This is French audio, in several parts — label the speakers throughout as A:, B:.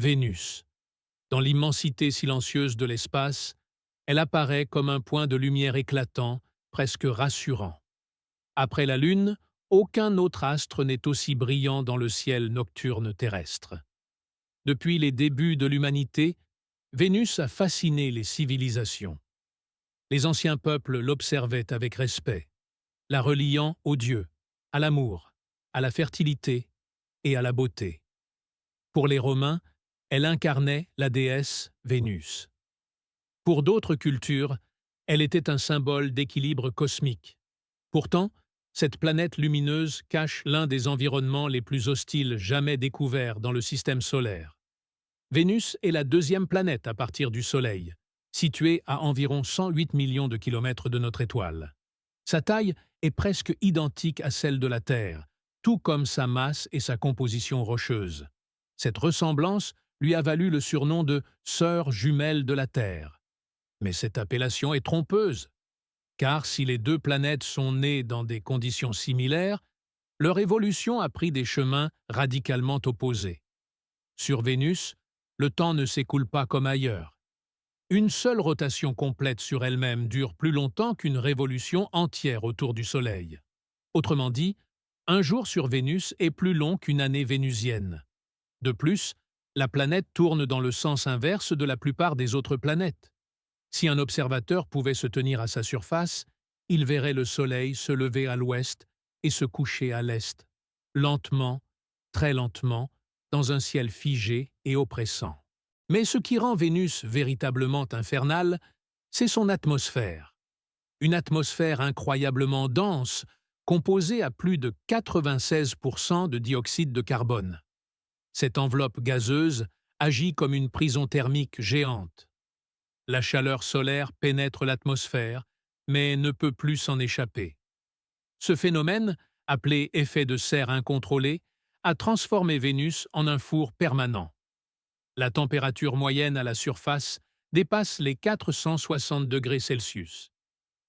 A: Vénus. Dans l'immensité silencieuse de l'espace, elle apparaît comme un point de lumière éclatant, presque rassurant. Après la Lune, aucun autre astre n'est aussi brillant dans le ciel nocturne terrestre. Depuis les débuts de l'humanité, Vénus a fasciné les civilisations. Les anciens peuples l'observaient avec respect, la reliant aux dieux, à l'amour, à la fertilité et à la beauté. Pour les Romains, elle incarnait la déesse Vénus. Pour d'autres cultures, elle était un symbole d'équilibre cosmique. Pourtant, cette planète lumineuse cache l'un des environnements les plus hostiles jamais découverts dans le système solaire. Vénus est la deuxième planète à partir du Soleil, située à environ 108 millions de kilomètres de notre étoile. Sa taille est presque identique à celle de la Terre, tout comme sa masse et sa composition rocheuse. Cette ressemblance lui a valu le surnom de « sœur jumelle de la Terre ». Mais cette appellation est trompeuse, car si les deux planètes sont nées dans des conditions similaires, leur évolution a pris des chemins radicalement opposés. Sur Vénus, le temps ne s'écoule pas comme ailleurs. Une seule rotation complète sur elle-même dure plus longtemps qu'une révolution entière autour du Soleil. Autrement dit, un jour sur Vénus est plus long qu'une année vénusienne. De plus, la planète tourne dans le sens inverse de la plupart des autres planètes. Si un observateur pouvait se tenir à sa surface, il verrait le Soleil se lever à l'ouest et se coucher à l'est, lentement, très lentement, dans un ciel figé et oppressant. Mais ce qui rend Vénus véritablement infernale, c'est son atmosphère. Une atmosphère incroyablement dense, composée à plus de 96% de dioxyde de carbone. Cette enveloppe gazeuse agit comme une prison thermique géante. La chaleur solaire pénètre l'atmosphère, mais ne peut plus s'en échapper. Ce phénomène, appelé effet de serre incontrôlé, a transformé Vénus en un four permanent. La température moyenne à la surface dépasse les 460 degrés Celsius.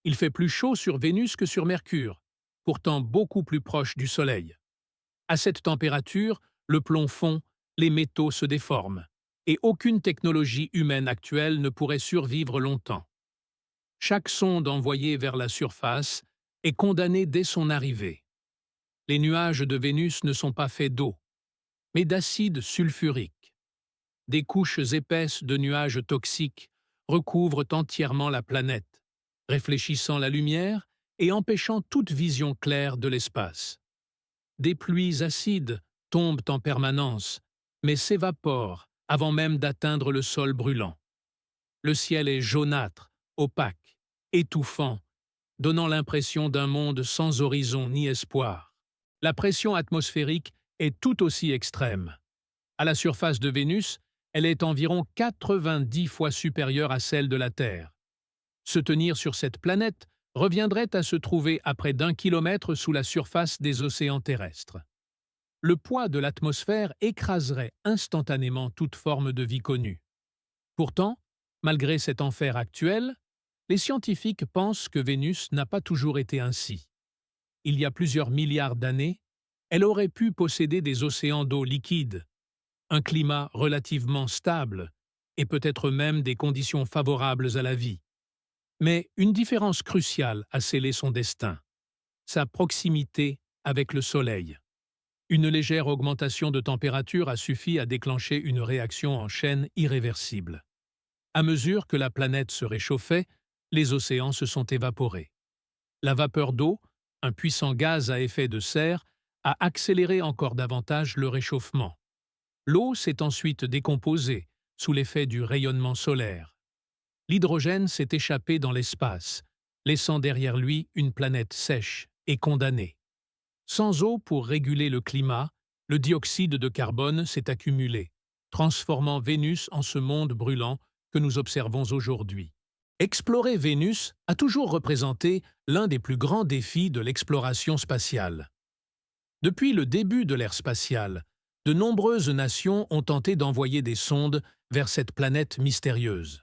A: Il fait plus chaud sur Vénus que sur Mercure, pourtant beaucoup plus proche du Soleil. À cette température, le plomb fond, les métaux se déforment, et aucune technologie humaine actuelle ne pourrait survivre longtemps. Chaque sonde envoyée vers la surface est condamnée dès son arrivée. Les nuages de Vénus ne sont pas faits d'eau, mais d'acide sulfurique. Des couches épaisses de nuages toxiques recouvrent entièrement la planète, réfléchissant la lumière et empêchant toute vision claire de l'espace. Des pluies acides tombent en permanence, mais s'évaporent avant même d'atteindre le sol brûlant. Le ciel est jaunâtre, opaque, étouffant, donnant l'impression d'un monde sans horizon ni espoir. La pression atmosphérique est tout aussi extrême. À la surface de Vénus, elle est environ 90 fois supérieure à celle de la Terre. Se tenir sur cette planète reviendrait à se trouver à près d'1 kilomètre sous la surface des océans terrestres. Le poids de l'atmosphère écraserait instantanément toute forme de vie connue. Pourtant, malgré cet enfer actuel, les scientifiques pensent que Vénus n'a pas toujours été ainsi. Il y a plusieurs milliards d'années, elle aurait pu posséder des océans d'eau liquide, un climat relativement stable et peut-être même des conditions favorables à la vie. Mais une différence cruciale a scellé son destin, sa proximité avec le Soleil. Une légère augmentation de température a suffi à déclencher une réaction en chaîne irréversible. À mesure que la planète se réchauffait, les océans se sont évaporés. La vapeur d'eau, un puissant gaz à effet de serre, a accéléré encore davantage le réchauffement. L'eau s'est ensuite décomposée sous l'effet du rayonnement solaire. L'hydrogène s'est échappé dans l'espace, laissant derrière lui une planète sèche et condamnée. Sans eau pour réguler le climat, le dioxyde de carbone s'est accumulé, transformant Vénus en ce monde brûlant que nous observons aujourd'hui. Explorer Vénus a toujours représenté l'un des plus grands défis de l'exploration spatiale. Depuis le début de l'ère spatiale, de nombreuses nations ont tenté d'envoyer des sondes vers cette planète mystérieuse.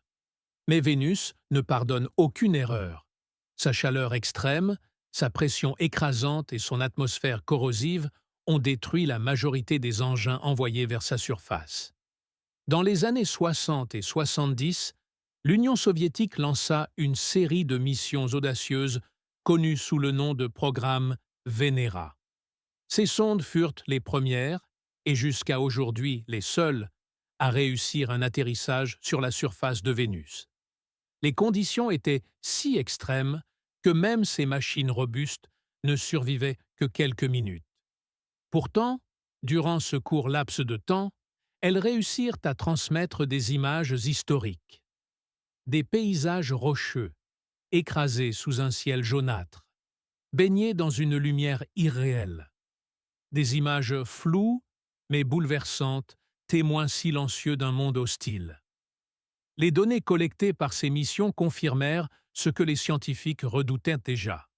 A: Mais Vénus ne pardonne aucune erreur. Sa chaleur extrême, sa pression écrasante et son atmosphère corrosive ont détruit la majorité des engins envoyés vers sa surface. Dans les années 60 et 70, l'Union soviétique lança une série de missions audacieuses connues sous le nom de programme Venera. Ces sondes furent les premières, et jusqu'à aujourd'hui les seules, à réussir un atterrissage sur la surface de Vénus. Les conditions étaient si extrêmes que même ces machines robustes ne survivaient que quelques minutes. Pourtant, durant ce court laps de temps, elles réussirent à transmettre des images historiques. Des paysages rocheux, écrasés sous un ciel jaunâtre, baignés dans une lumière irréelle. Des images floues, mais bouleversantes, témoins silencieux d'un monde hostile. Les données collectées par ces missions confirmèrent ce que les scientifiques redoutaient déjà.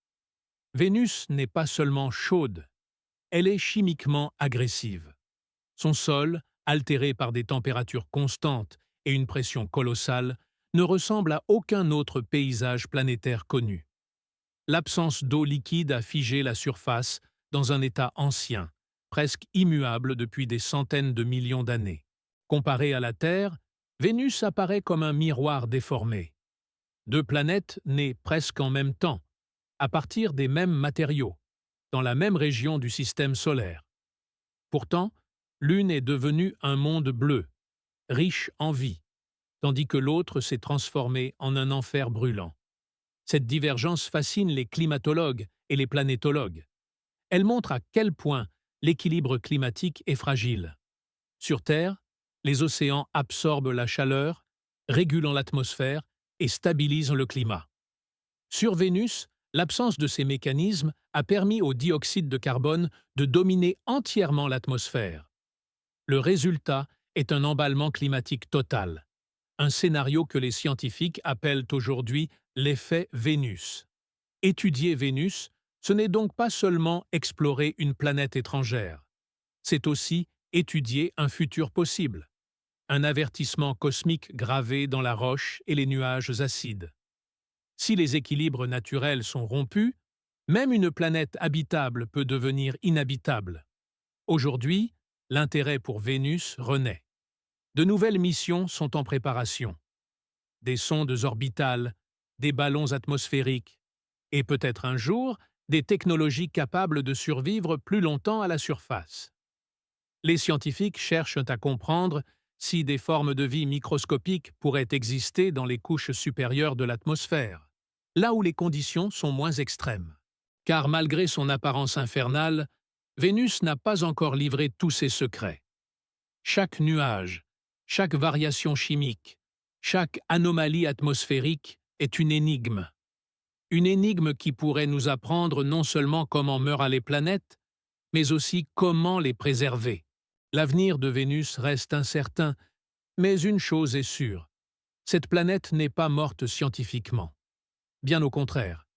A: Vénus n'est pas seulement chaude, elle est chimiquement agressive. Son sol, altéré par des températures constantes et une pression colossale, ne ressemble à aucun autre paysage planétaire connu. L'absence d'eau liquide a figé la surface dans un état ancien, presque immuable depuis des centaines de millions d'années. Comparé à la Terre, Vénus apparaît comme un miroir déformé. Deux planètes nées presque en même temps, à partir des mêmes matériaux, dans la même région du système solaire. Pourtant, l'une est devenue un monde bleu, riche en vie, tandis que l'autre s'est transformée en un enfer brûlant. Cette divergence fascine les climatologues et les planétologues. Elle montre à quel point l'équilibre climatique est fragile. Sur Terre, les océans absorbent la chaleur, régulant l'atmosphère et stabilisent le climat. Sur Vénus, l'absence de ces mécanismes a permis au dioxyde de carbone de dominer entièrement l'atmosphère. Le résultat est un emballement climatique total, un scénario que les scientifiques appellent aujourd'hui l'effet Vénus. Étudier Vénus, ce n'est donc pas seulement explorer une planète étrangère, c'est aussi étudier un futur possible, un avertissement cosmique gravé dans la roche et les nuages acides. Si les équilibres naturels sont rompus, même une planète habitable peut devenir inhabitable. Aujourd'hui, l'intérêt pour Vénus renaît. De nouvelles missions sont en préparation. Des sondes orbitales, des ballons atmosphériques, et peut-être un jour, des technologies capables de survivre plus longtemps à la surface. Les scientifiques cherchent à comprendre si des formes de vie microscopiques pourraient exister dans les couches supérieures de l'atmosphère, là où les conditions sont moins extrêmes. Car malgré son apparence infernale, Vénus n'a pas encore livré tous ses secrets. Chaque nuage, chaque variation chimique, chaque anomalie atmosphérique est une énigme. Une énigme qui pourrait nous apprendre non seulement comment meurent les planètes, mais aussi comment les préserver. L'avenir de Vénus reste incertain, mais une chose est sûre, cette planète n'est pas morte scientifiquement. Bien au contraire.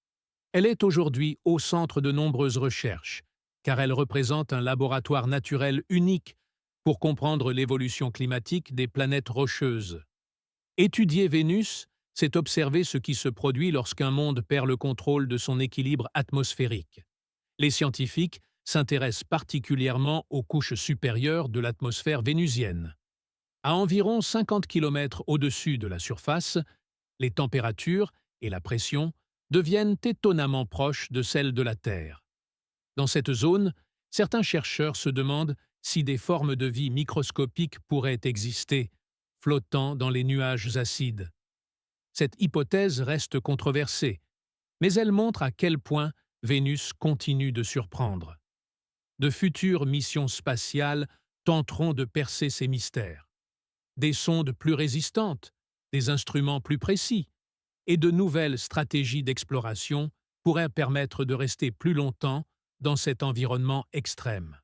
A: Elle est aujourd'hui au centre de nombreuses recherches, car elle représente un laboratoire naturel unique pour comprendre l'évolution climatique des planètes rocheuses. Étudier Vénus, c'est observer ce qui se produit lorsqu'un monde perd le contrôle de son équilibre atmosphérique. Les scientifiques s'intéressent particulièrement aux couches supérieures de l'atmosphère vénusienne. À environ 50 km au-dessus de la surface, les températures et la pression deviennent étonnamment proches de celles de la Terre. Dans cette zone, certains chercheurs se demandent si des formes de vie microscopiques pourraient exister, flottant dans les nuages acides. Cette hypothèse reste controversée, mais elle montre à quel point Vénus continue de surprendre. De futures missions spatiales tenteront de percer ces mystères. Des sondes plus résistantes, des instruments plus précis, et de nouvelles stratégies d'exploration pourraient permettre de rester plus longtemps dans cet environnement extrême.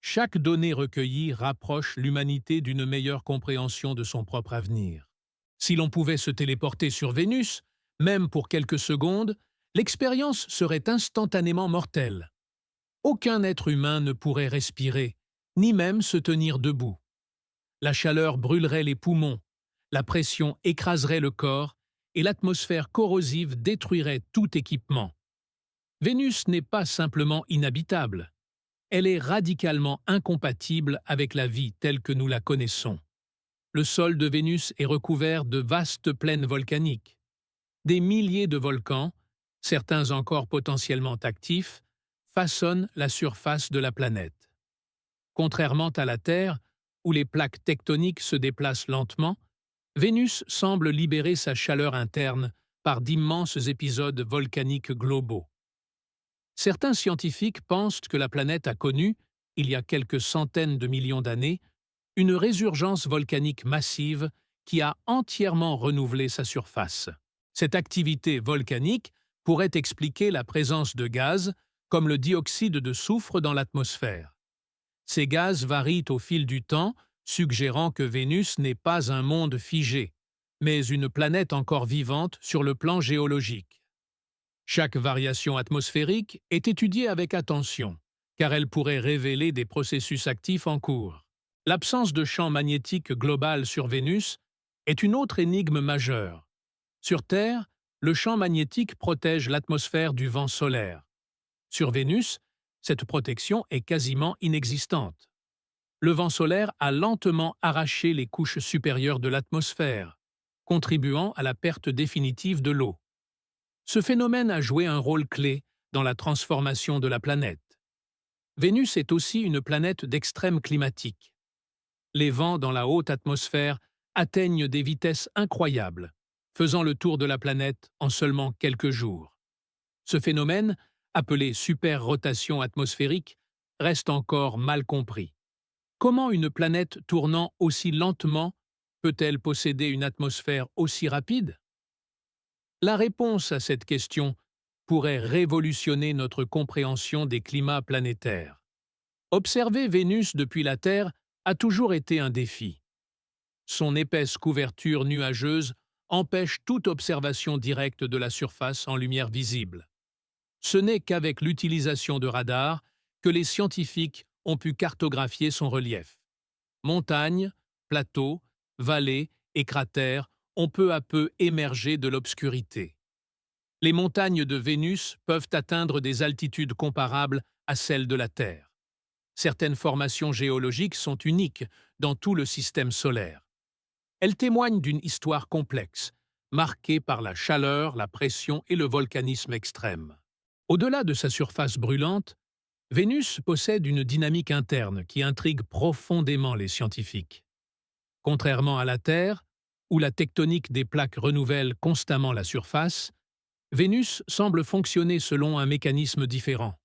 A: Chaque donnée recueillie rapproche l'humanité d'une meilleure compréhension de son propre avenir. Si l'on pouvait se téléporter sur Vénus, même pour quelques secondes, l'expérience serait instantanément mortelle. Aucun être humain ne pourrait respirer, ni même se tenir debout. La chaleur brûlerait les poumons, la pression écraserait le corps et l'atmosphère corrosive détruirait tout équipement. Vénus n'est pas simplement inhabitable, elle est radicalement incompatible avec la vie telle que nous la connaissons. Le sol de Vénus est recouvert de vastes plaines volcaniques. Des milliers de volcans, certains encore potentiellement actifs, façonnent la surface de la planète. Contrairement à la Terre, où les plaques tectoniques se déplacent lentement, Vénus semble libérer sa chaleur interne par d'immenses épisodes volcaniques globaux. Certains scientifiques pensent que la planète a connu, il y a quelques centaines de millions d'années, une résurgence volcanique massive qui a entièrement renouvelé sa surface. Cette activité volcanique pourrait expliquer la présence de gaz, comme le dioxyde de soufre dans l'atmosphère. Ces gaz varient au fil du temps, suggérant que Vénus n'est pas un monde figé, mais une planète encore vivante sur le plan géologique. Chaque variation atmosphérique est étudiée avec attention, car elle pourrait révéler des processus actifs en cours. L'absence de champ magnétique global sur Vénus est une autre énigme majeure. Sur Terre, le champ magnétique protège l'atmosphère du vent solaire. Sur Vénus, cette protection est quasiment inexistante. Le vent solaire a lentement arraché les couches supérieures de l'atmosphère, contribuant à la perte définitive de l'eau. Ce phénomène a joué un rôle clé dans la transformation de la planète. Vénus est aussi une planète d'extrême climatique. Les vents dans la haute atmosphère atteignent des vitesses incroyables, faisant le tour de la planète en seulement quelques jours. Ce phénomène, appelé superrotation atmosphérique, reste encore mal compris. Comment une planète tournant aussi lentement peut-elle posséder une atmosphère aussi rapide? La réponse à cette question pourrait révolutionner notre compréhension des climats planétaires. Observer Vénus depuis la Terre a toujours été un défi. Son épaisse couverture nuageuse empêche toute observation directe de la surface en lumière visible. Ce n'est qu'avec l'utilisation de radars que les scientifiques ont pu cartographier son relief. Montagnes, plateaux, vallées et cratères ont peu à peu émergé de l'obscurité. Les montagnes de Vénus peuvent atteindre des altitudes comparables à celles de la Terre. Certaines formations géologiques sont uniques dans tout le système solaire. Elles témoignent d'une histoire complexe, marquée par la chaleur, la pression et le volcanisme extrême. Au-delà de sa surface brûlante, Vénus possède une dynamique interne qui intrigue profondément les scientifiques. Contrairement à la Terre, où la tectonique des plaques renouvelle constamment la surface, Vénus semble fonctionner selon un mécanisme différent.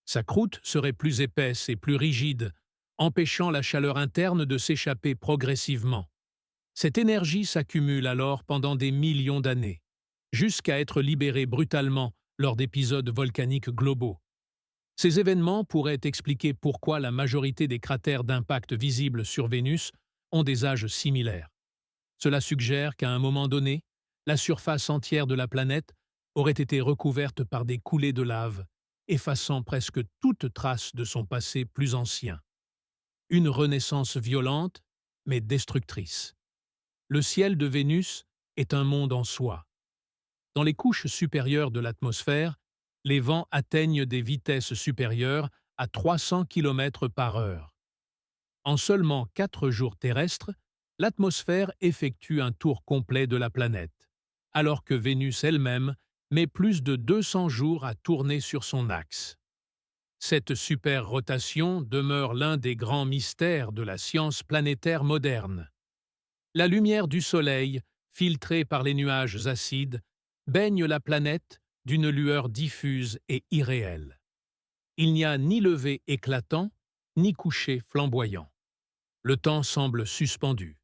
A: Sa croûte serait plus épaisse et plus rigide, empêchant la chaleur interne de s'échapper progressivement. Cette énergie s'accumule alors pendant des millions d'années, jusqu'à être libérée brutalement lors d'épisodes volcaniques globaux. Ces événements pourraient expliquer pourquoi la majorité des cratères d'impact visibles sur Vénus ont des âges similaires. Cela suggère qu'à un moment donné, la surface entière de la planète aurait été recouverte par des coulées de lave, effaçant presque toute trace de son passé plus ancien. Une renaissance violente, mais destructrice. Le ciel de Vénus est un monde en soi. Dans les couches supérieures de l'atmosphère, les vents atteignent des vitesses supérieures à 300 km par heure. En seulement 4 jours terrestres, l'atmosphère effectue un tour complet de la planète, alors que Vénus elle-même met plus de 200 jours à tourner sur son axe. Cette superrotation demeure l'un des grands mystères de la science planétaire moderne. La lumière du Soleil, filtrée par les nuages acides, baigne la planète d'une lueur diffuse et irréelle. Il n'y a ni lever éclatant, ni coucher flamboyant. Le temps semble suspendu.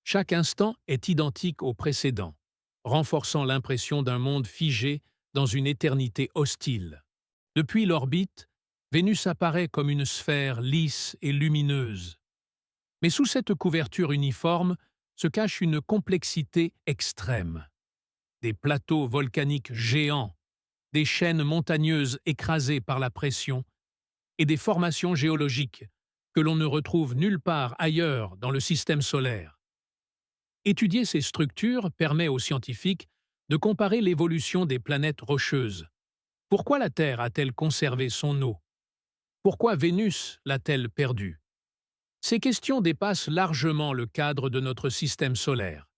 A: Chaque instant est identique au précédent, renforçant l'impression d'un monde figé dans une éternité hostile. Depuis l'orbite, Vénus apparaît comme une sphère lisse et lumineuse. Mais sous cette couverture uniforme se cache une complexité extrême. Des plateaux volcaniques géants, des chaînes montagneuses écrasées par la pression et des formations géologiques que l'on ne retrouve nulle part ailleurs dans le système solaire. Étudier ces structures permet aux scientifiques de comparer l'évolution des planètes rocheuses. Pourquoi la Terre a-t-elle conservé son eau? Pourquoi Vénus l'a-t-elle perdue? Ces questions dépassent largement le cadre de notre système solaire.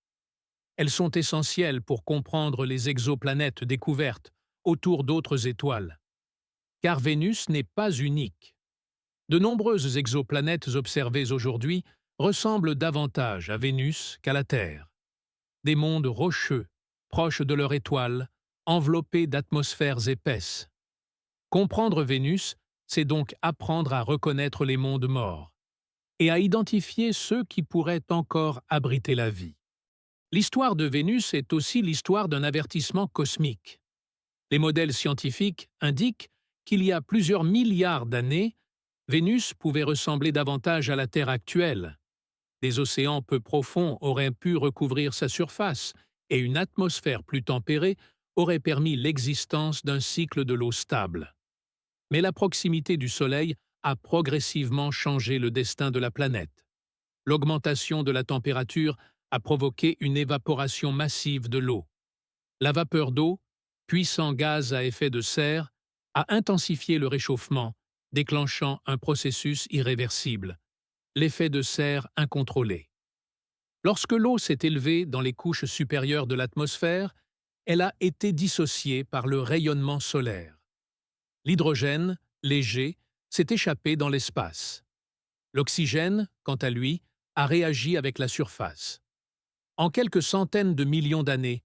A: Elles sont essentielles pour comprendre les exoplanètes découvertes autour d'autres étoiles. Car Vénus n'est pas unique. De nombreuses exoplanètes observées aujourd'hui ressemblent davantage à Vénus qu'à la Terre. Des mondes rocheux, proches de leur étoile, enveloppés d'atmosphères épaisses. Comprendre Vénus, c'est donc apprendre à reconnaître les mondes morts et à identifier ceux qui pourraient encore abriter la vie. L'histoire de Vénus est aussi l'histoire d'un avertissement cosmique. Les modèles scientifiques indiquent qu'il y a plusieurs milliards d'années, Vénus pouvait ressembler davantage à la Terre actuelle. Des océans peu profonds auraient pu recouvrir sa surface et une atmosphère plus tempérée aurait permis l'existence d'un cycle de l'eau stable. Mais la proximité du Soleil a progressivement changé le destin de la planète. L'augmentation de la température a provoqué une évaporation massive de l'eau. La vapeur d'eau, puissant gaz à effet de serre, a intensifié le réchauffement, déclenchant un processus irréversible, l'effet de serre incontrôlé. Lorsque l'eau s'est élevée dans les couches supérieures de l'atmosphère, elle a été dissociée par le rayonnement solaire. L'hydrogène, léger, s'est échappé dans l'espace. L'oxygène, quant à lui, a réagi avec la surface. En quelques centaines de millions d'années,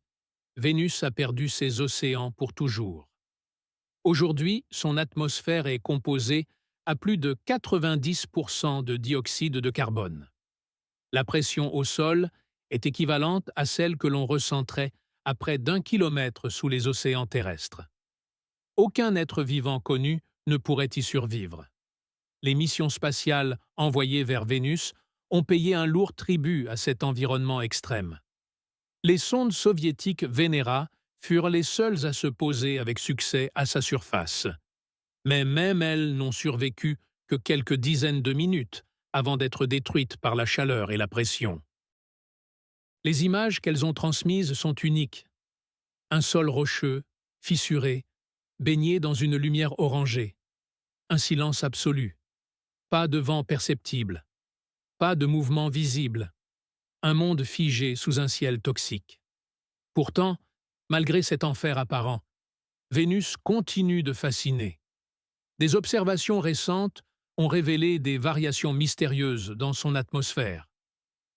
A: Vénus a perdu ses océans pour toujours. Aujourd'hui, son atmosphère est composée à plus de 90% de dioxyde de carbone. La pression au sol est équivalente à celle que l'on ressentirait à près d'1 kilomètre sous les océans terrestres. Aucun être vivant connu ne pourrait y survivre. Les missions spatiales envoyées vers Vénus ont payé un lourd tribut à cet environnement extrême. Les sondes soviétiques Venera furent les seules à se poser avec succès à sa surface. Mais même elles n'ont survécu que quelques dizaines de minutes avant d'être détruites par la chaleur et la pression. Les images qu'elles ont transmises sont uniques. Un sol rocheux, fissuré, baigné dans une lumière orangée. Un silence absolu. Pas de vent perceptible. Pas de mouvement visible. Un monde figé sous un ciel toxique. Pourtant, malgré cet enfer apparent, Vénus continue de fasciner. Des observations récentes ont révélé des variations mystérieuses dans son atmosphère.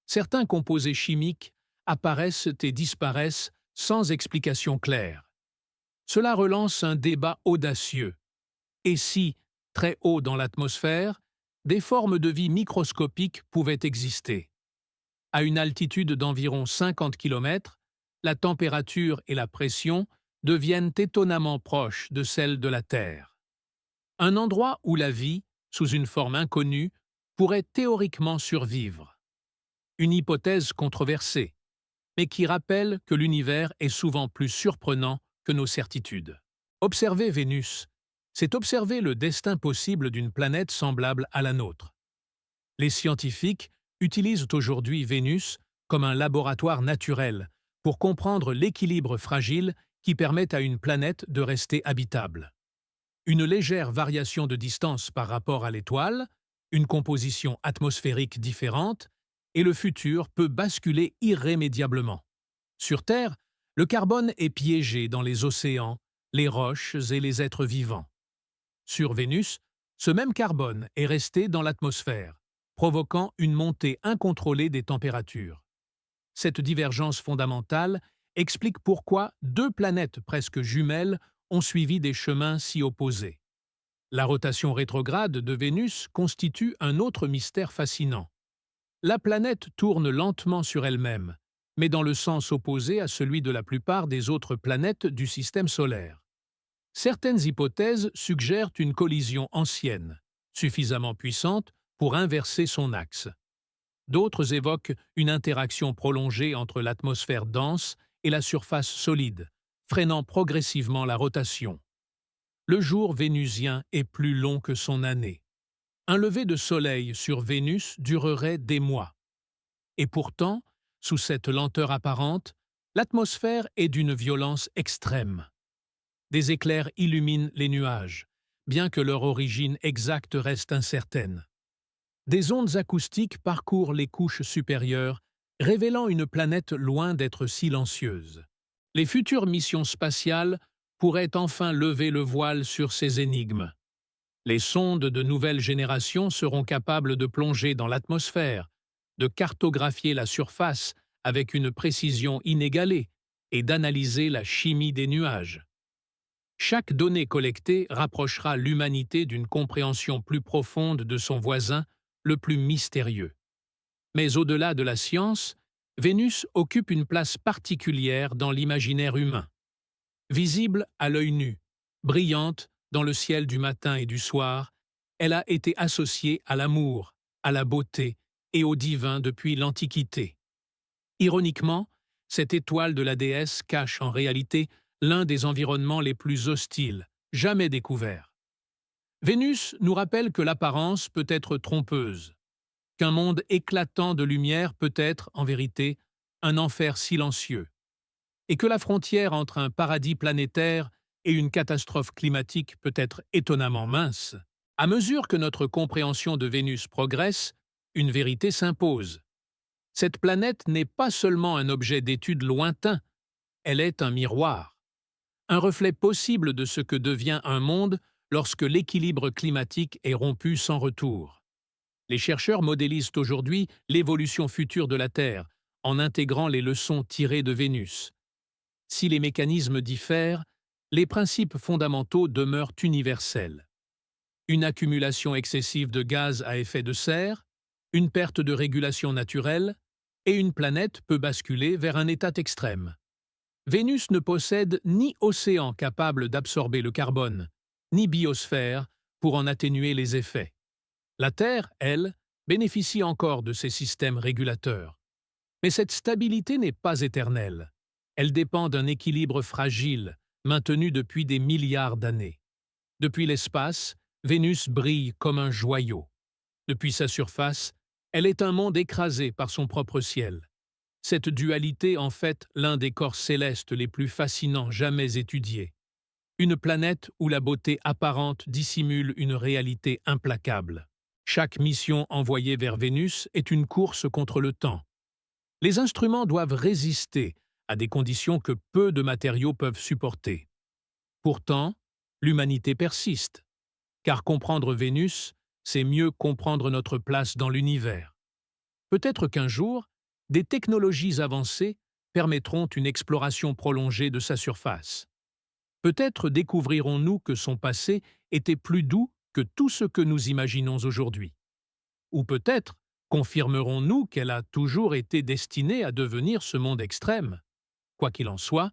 A: Certains composés chimiques apparaissent et disparaissent sans explication claire. Cela relance un débat audacieux. Et si, très haut dans l'atmosphère, des formes de vie microscopiques pouvaient exister? À une altitude d'environ 50 km, la température et la pression deviennent étonnamment proches de celles de la Terre. Un endroit où la vie, sous une forme inconnue, pourrait théoriquement survivre. Une hypothèse controversée, mais qui rappelle que l'univers est souvent plus surprenant que nos certitudes. Observer Vénus, c'est observer le destin possible d'une planète semblable à la nôtre. Les scientifiques utilisent aujourd'hui Vénus comme un laboratoire naturel pour comprendre l'équilibre fragile qui permet à une planète de rester habitable. Une légère variation de distance par rapport à l'étoile, une composition atmosphérique différente, et le futur peut basculer irrémédiablement. Sur Terre, le carbone est piégé dans les océans, les roches et les êtres vivants. Sur Vénus, ce même carbone est resté dans l'atmosphère, provoquant une montée incontrôlée des températures. Cette divergence fondamentale explique pourquoi deux planètes presque jumelles ont suivi des chemins si opposés. La rotation rétrograde de Vénus constitue un autre mystère fascinant. La planète tourne lentement sur elle-même, mais dans le sens opposé à celui de la plupart des autres planètes du système solaire. Certaines hypothèses suggèrent une collision ancienne, suffisamment puissante pour inverser son axe. D'autres évoquent une interaction prolongée entre l'atmosphère dense et la surface solide, freinant progressivement la rotation. Le jour vénusien est plus long que son année. Un lever de soleil sur Vénus durerait des mois. Et pourtant, sous cette lenteur apparente, l'atmosphère est d'une violence extrême. Des éclairs illuminent les nuages, bien que leur origine exacte reste incertaine. Des ondes acoustiques parcourent les couches supérieures, révélant une planète loin d'être silencieuse. Les futures missions spatiales pourraient enfin lever le voile sur ces énigmes. Les sondes de nouvelle génération seront capables de plonger dans l'atmosphère, de cartographier la surface avec une précision inégalée et d'analyser la chimie des nuages. Chaque donnée collectée rapprochera l'humanité d'une compréhension plus profonde de son voisin le plus mystérieux. Mais au-delà de la science, Vénus occupe une place particulière dans l'imaginaire humain. Visible à l'œil nu, brillante dans le ciel du matin et du soir, elle a été associée à l'amour, à la beauté et au divin depuis l'Antiquité. Ironiquement, cette étoile de la déesse cache en réalité l'un des environnements les plus hostiles, jamais découverts. Vénus nous rappelle que l'apparence peut être trompeuse, qu'un monde éclatant de lumière peut être, en vérité, un enfer silencieux, et que la frontière entre un paradis planétaire et une catastrophe climatique peut être étonnamment mince. À mesure que notre compréhension de Vénus progresse, une vérité s'impose. Cette planète n'est pas seulement un objet d'étude lointain, elle est un miroir, un reflet possible de ce que devient un monde lorsque l'équilibre climatique est rompu sans retour. Les chercheurs modélisent aujourd'hui l'évolution future de la Terre en intégrant les leçons tirées de Vénus. Si les mécanismes diffèrent, les principes fondamentaux demeurent universels. Une accumulation excessive de gaz à effet de serre, une perte de régulation naturelle, et une planète peut basculer vers un état extrême. Vénus ne possède ni océan capable d'absorber le carbone, ni biosphère pour en atténuer les effets. La Terre, elle, bénéficie encore de ces systèmes régulateurs. Mais cette stabilité n'est pas éternelle. Elle dépend d'un équilibre fragile, maintenu depuis des milliards d'années. Depuis l'espace, Vénus brille comme un joyau. Depuis sa surface, elle est un monde écrasé par son propre ciel. Cette dualité en fait l'un des corps célestes les plus fascinants jamais étudiés. Une planète où la beauté apparente dissimule une réalité implacable. Chaque mission envoyée vers Vénus est une course contre le temps. Les instruments doivent résister à des conditions que peu de matériaux peuvent supporter. Pourtant, l'humanité persiste, car comprendre Vénus, c'est mieux comprendre notre place dans l'univers. Peut-être qu'un jour, des technologies avancées permettront une exploration prolongée de sa surface. Peut-être découvrirons-nous que son passé était plus doux que tout ce que nous imaginons aujourd'hui. Ou peut-être confirmerons-nous qu'elle a toujours été destinée à devenir ce monde extrême. Quoi qu'il en soit,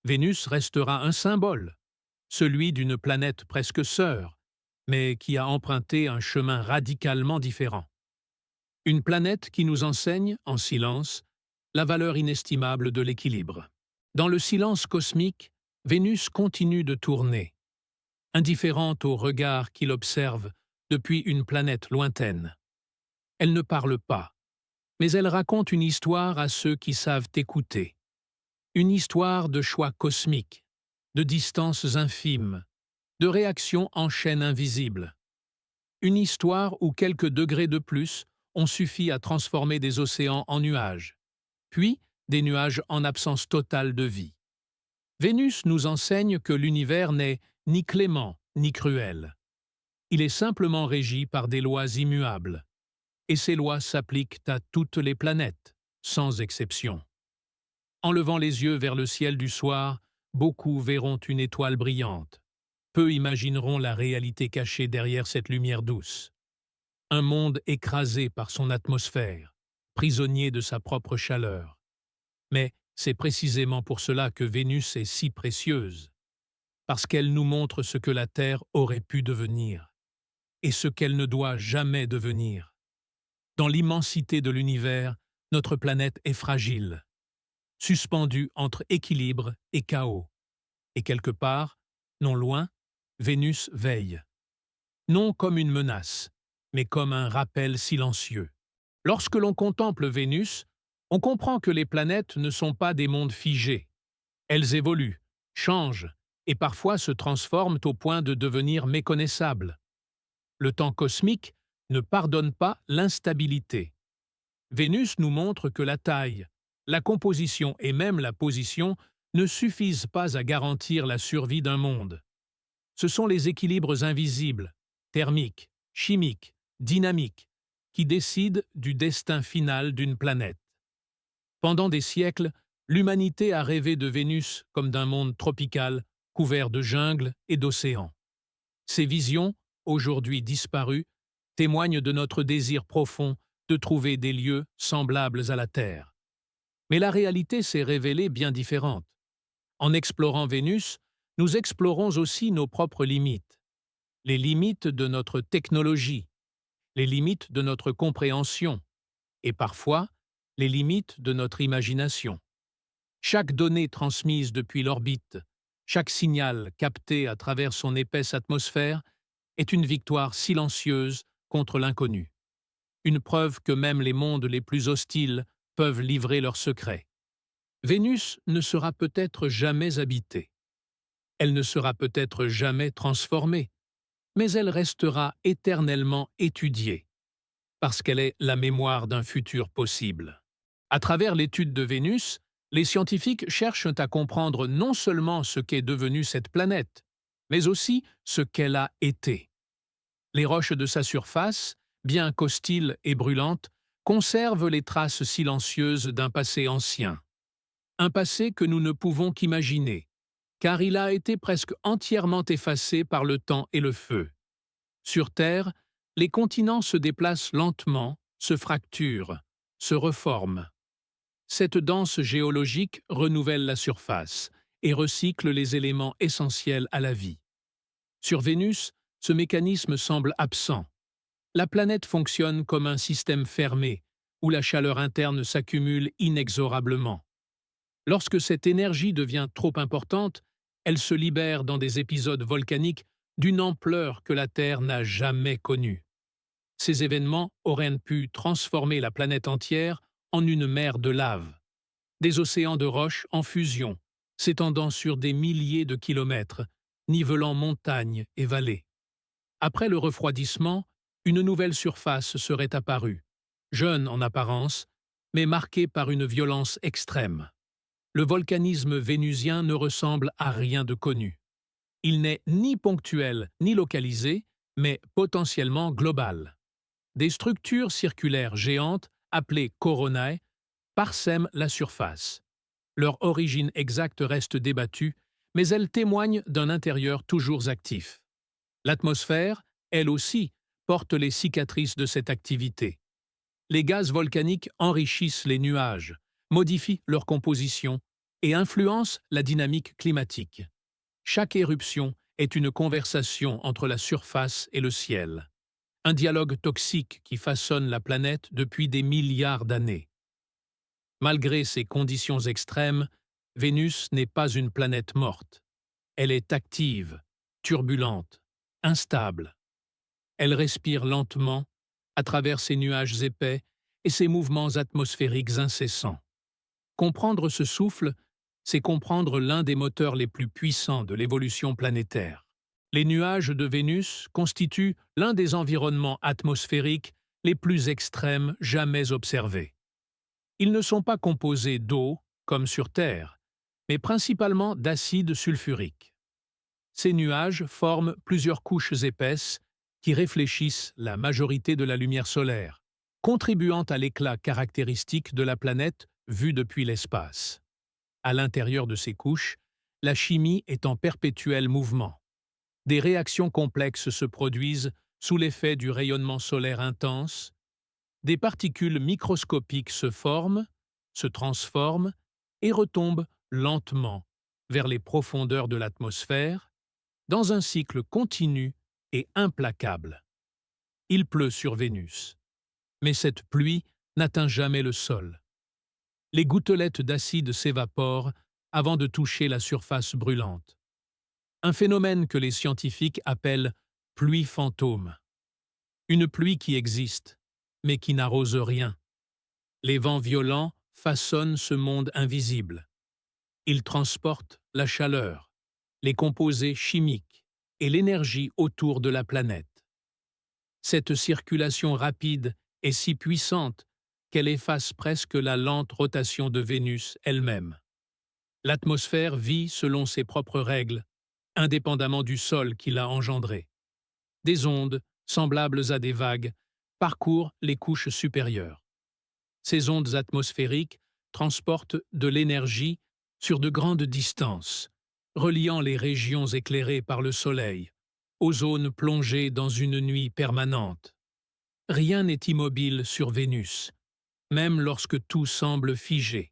A: Vénus restera un symbole, celui d'une planète presque sœur, mais qui a emprunté un chemin radicalement différent. Une planète qui nous enseigne, en silence, la valeur inestimable de l'équilibre. Dans le silence cosmique, Vénus continue de tourner, indifférente au regard qu'il observe depuis une planète lointaine. Elle ne parle pas, mais elle raconte une histoire à ceux qui savent écouter. Une histoire de choix cosmiques, de distances infimes, de réactions en chaîne invisible. Une histoire où quelques degrés de plus ont suffi à transformer des océans en nuages, puis des nuages en absence totale de vie. Vénus nous enseigne que l'univers n'est ni clément ni cruel. Il est simplement régi par des lois immuables, et ces lois s'appliquent à toutes les planètes, sans exception. En levant les yeux vers le ciel du soir, beaucoup verront une étoile brillante. Peu imagineront la réalité cachée derrière cette lumière douce. Un monde écrasé par son atmosphère, prisonnier de sa propre chaleur. Mais c'est précisément pour cela que Vénus est si précieuse, parce qu'elle nous montre ce que la Terre aurait pu devenir, et ce qu'elle ne doit jamais devenir. Dans l'immensité de l'univers, notre planète est fragile, suspendue entre équilibre et chaos. Et quelque part, non loin, Vénus veille. Non comme une menace, mais comme un rappel silencieux. Lorsque l'on contemple Vénus, on comprend que les planètes ne sont pas des mondes figés. Elles évoluent, changent et parfois se transforment au point de devenir méconnaissables. Le temps cosmique ne pardonne pas l'instabilité. Vénus nous montre que la taille, la composition et même la position ne suffisent pas à garantir la survie d'un monde. Ce sont les équilibres invisibles, thermiques, chimiques, dynamiques, qui décident du destin final d'une planète. Pendant des siècles, l'humanité a rêvé de Vénus comme d'un monde tropical, couvert de jungles et d'océans. Ces visions, aujourd'hui disparues, témoignent de notre désir profond de trouver des lieux semblables à la Terre. Mais la réalité s'est révélée bien différente. En explorant Vénus, nous explorons aussi nos propres limites. Les limites de notre technologie, les limites de notre compréhension, et parfois, les limites de notre imagination. Chaque donnée transmise depuis l'orbite, chaque signal capté à travers son épaisse atmosphère est une victoire silencieuse contre l'inconnu. Une preuve que même les mondes les plus hostiles peuvent livrer leurs secrets. Vénus ne sera peut-être jamais habitée. Elle ne sera peut-être jamais transformée, mais elle restera éternellement étudiée, parce qu'elle est la mémoire d'un futur possible. À travers l'étude de Vénus, les scientifiques cherchent à comprendre non seulement ce qu'est devenue cette planète, mais aussi ce qu'elle a été. Les roches de sa surface, bien qu'hostiles et brûlantes, conservent les traces silencieuses d'un passé ancien. Un passé que nous ne pouvons qu'imaginer, car il a été presque entièrement effacé par le temps et le feu. Sur Terre, les continents se déplacent lentement, se fracturent, se reforment. Cette danse géologique renouvelle la surface et recycle les éléments essentiels à la vie. Sur Vénus, ce mécanisme semble absent. La planète fonctionne comme un système fermé, où la chaleur interne s'accumule inexorablement. Lorsque cette énergie devient trop importante, elle se libère dans des épisodes volcaniques d'une ampleur que la Terre n'a jamais connue. Ces événements auraient pu transformer la planète entière en une mer de lave. Des océans de roches en fusion, s'étendant sur des milliers de kilomètres, nivelant montagnes et vallées. Après le refroidissement, une nouvelle surface serait apparue, jeune en apparence, mais marquée par une violence extrême. Le volcanisme vénusien ne ressemble à rien de connu. Il n'est ni ponctuel ni localisé, mais potentiellement global. Des structures circulaires géantes, appelées coronae, parsèment la surface. Leur origine exacte reste débattue, mais elles témoignent d'un intérieur toujours actif. L'atmosphère, elle aussi, porte les cicatrices de cette activité. Les gaz volcaniques enrichissent les nuages, modifient leur composition et influencent la dynamique climatique. Chaque éruption est une conversation entre la surface et le ciel. Un dialogue toxique qui façonne la planète depuis des milliards d'années. Malgré ces conditions extrêmes, Vénus n'est pas une planète morte. Elle est active, turbulente, instable. Elle respire lentement, à travers ses nuages épais et ses mouvements atmosphériques incessants. Comprendre ce souffle, c'est comprendre l'un des moteurs les plus puissants de l'évolution planétaire. Les nuages de Vénus constituent l'un des environnements atmosphériques les plus extrêmes jamais observés. Ils ne sont pas composés d'eau, comme sur Terre, mais principalement d'acide sulfurique. Ces nuages forment plusieurs couches épaisses qui réfléchissent la majorité de la lumière solaire, contribuant à l'éclat caractéristique de la planète vue depuis l'espace. À l'intérieur de ces couches, la chimie est en perpétuel mouvement. Des réactions complexes se produisent sous l'effet du rayonnement solaire intense, des particules microscopiques se forment, se transforment et retombent lentement vers les profondeurs de l'atmosphère, dans un cycle continu et implacable. Il pleut sur Vénus, mais cette pluie n'atteint jamais le sol. Les gouttelettes d'acide s'évaporent avant de toucher la surface brûlante. Un phénomène que les scientifiques appellent pluie fantôme. Une pluie qui existe, mais qui n'arrose rien. Les vents violents façonnent ce monde invisible. Ils transportent la chaleur, les composés chimiques et l'énergie autour de la planète. Cette circulation rapide est si puissante qu'elle efface presque la lente rotation de Vénus elle-même. L'atmosphère vit selon ses propres règles, indépendamment du sol qui l'a engendré. Des ondes, semblables à des vagues, parcourent les couches supérieures. Ces ondes atmosphériques transportent de l'énergie sur de grandes distances, reliant les régions éclairées par le soleil aux zones plongées dans une nuit permanente. Rien n'est immobile sur Vénus, même lorsque tout semble figé.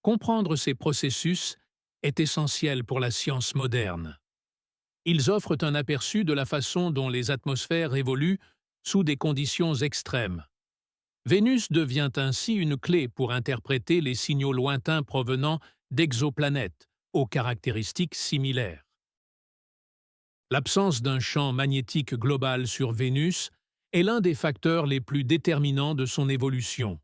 A: Comprendre ces processus est essentiel pour la science moderne. Ils offrent un aperçu de la façon dont les atmosphères évoluent sous des conditions extrêmes. Vénus devient ainsi une clé pour interpréter les signaux lointains provenant d'exoplanètes aux caractéristiques similaires. L'absence d'un champ magnétique global sur Vénus est l'un des facteurs les plus déterminants de son évolution.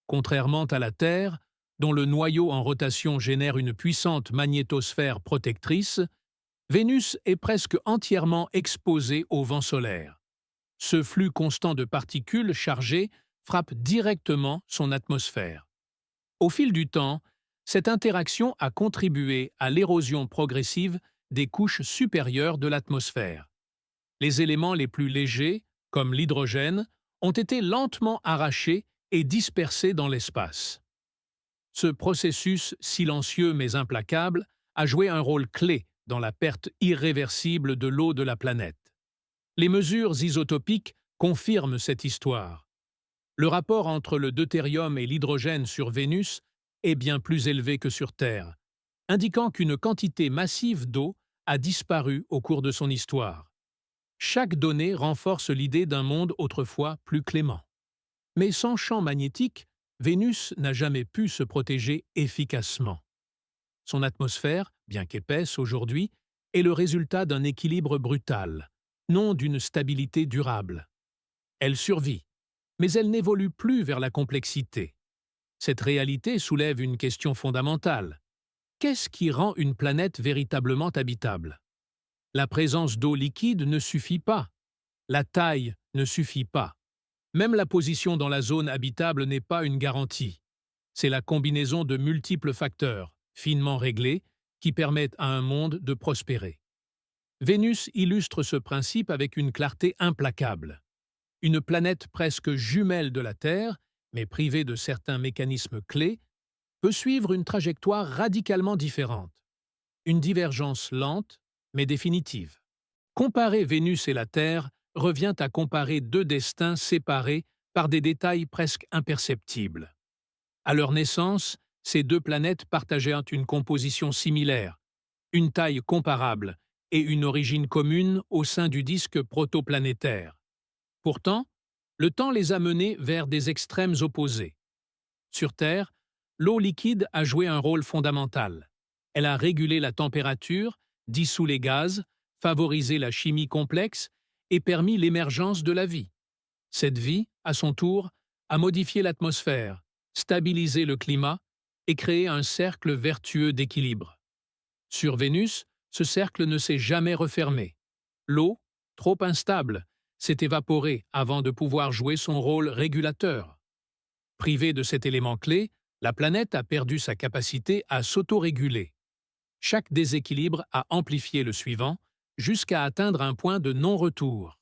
A: Contrairement à la Terre, dont le noyau en rotation génère une puissante magnétosphère protectrice, Vénus est presque entièrement exposée au vent solaire. Ce flux constant de particules chargées frappe directement son atmosphère. Au fil du temps, cette interaction a contribué à l'érosion progressive des couches supérieures de l'atmosphère. Les éléments les plus légers, comme l'hydrogène, ont été lentement arrachés et dispersés dans l'espace. Ce processus silencieux mais implacable a joué un rôle clé dans la perte irréversible de l'eau de la planète. Les mesures isotopiques confirment cette histoire. Le rapport entre le deutérium et l'hydrogène sur Vénus est bien plus élevé que sur Terre, indiquant qu'une quantité massive d'eau a disparu au cours de son histoire. Chaque donnée renforce l'idée d'un monde autrefois plus clément. Mais sans champ magnétique, Vénus n'a jamais pu se protéger efficacement. Son atmosphère, bien qu'épaisse aujourd'hui, est le résultat d'un équilibre brutal, non d'une stabilité durable. Elle survit, mais elle n'évolue plus vers la complexité. Cette réalité soulève une question fondamentale. Qu'est-ce qui rend une planète véritablement habitable? La présence d'eau liquide ne suffit pas. La taille ne suffit pas. Même la position dans la zone habitable n'est pas une garantie. C'est la combinaison de multiples facteurs, finement réglés, qui permettent à un monde de prospérer. Vénus illustre ce principe avec une clarté implacable. Une planète presque jumelle de la Terre, mais privée de certains mécanismes clés, peut suivre une trajectoire radicalement différente. Une divergence lente, mais définitive. Comparer Vénus et la Terre revient à comparer deux destins séparés par des détails presque imperceptibles. À leur naissance, ces deux planètes partageaient une composition similaire, une taille comparable et une origine commune au sein du disque protoplanétaire. Pourtant, le temps les a menées vers des extrêmes opposés. Sur Terre, l'eau liquide a joué un rôle fondamental. Elle a régulé la température, dissous les gaz, favorisé la chimie complexe et permis l'émergence de la vie. Cette vie, à son tour, a modifié l'atmosphère, stabilisé le climat et créé un cercle vertueux d'équilibre. Sur Vénus, ce cercle ne s'est jamais refermé. L'eau, trop instable, s'est évaporée avant de pouvoir jouer son rôle régulateur. Privée de cet élément clé, la planète a perdu sa capacité à s'autoréguler. Chaque déséquilibre a amplifié le suivant, jusqu'à atteindre un point de non-retour.